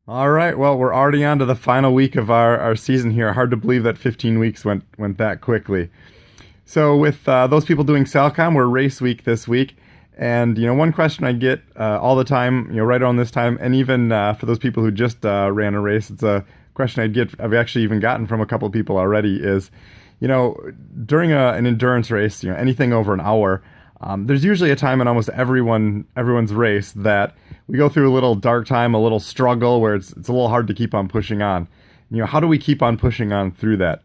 All right, well, we're already on to the final week of our season here. Hard to believe that 15 weeks went that quickly. So with those people doing Salcom, we're race week this week, and one question I get all the time, right around this time, and even for those people who just ran a race, it's a question I've actually even gotten from a couple of people already is, you know, during an endurance race, anything over an hour, there's usually a time in almost everyone's race that we go through a little dark time, a little struggle where it's a little hard to keep on pushing on. How do we keep on pushing on through that?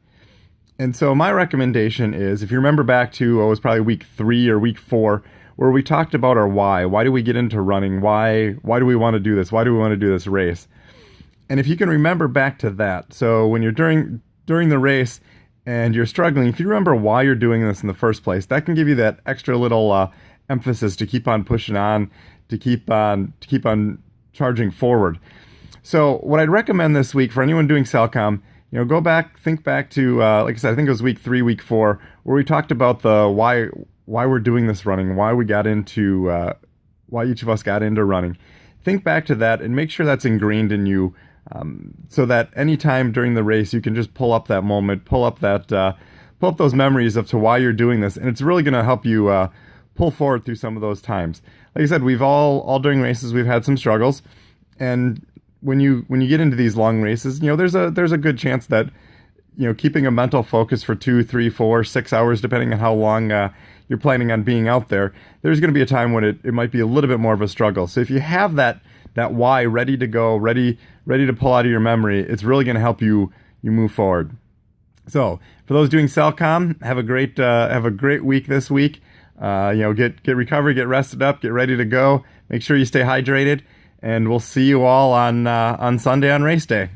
And so my recommendation is, if you remember back to, it was probably week 3 or week 4, where we talked about our why. Why do we get into running? Why do we want to do this? Why do we want to do this race? And if you can remember back to that, so when you're during the race and you're struggling, if you remember why you're doing this in the first place, that can give you that extra little emphasis to keep on pushing on, to keep on charging forward. So what I'd recommend this week for anyone doing Salcom, go back, think back to, like I said, I think it was week 3, week 4, where we talked about the why we're doing this running, why each of us got into running. Think back to that and make sure that's ingrained in you, so that anytime during the race you can just pull up that moment, pull up those memories of to why you're doing this, and it's really going to help you pull forward through some of those times. Like I said, we've all during races we've had some struggles, and when you get into these long races, there's a good chance that keeping a mental focus for 2, 3, 4, 6 hours, depending on how long you're planning on being out there, there's going to be a time when it might be a little bit more of a struggle. So if you have that why ready to go, ready to pull out of your memory, it's really going to help you move forward. So for those doing Salcom, have a great week this week. Get recovered, get rested up, get ready to go. Make sure you stay hydrated, and we'll see you all on Sunday on race day.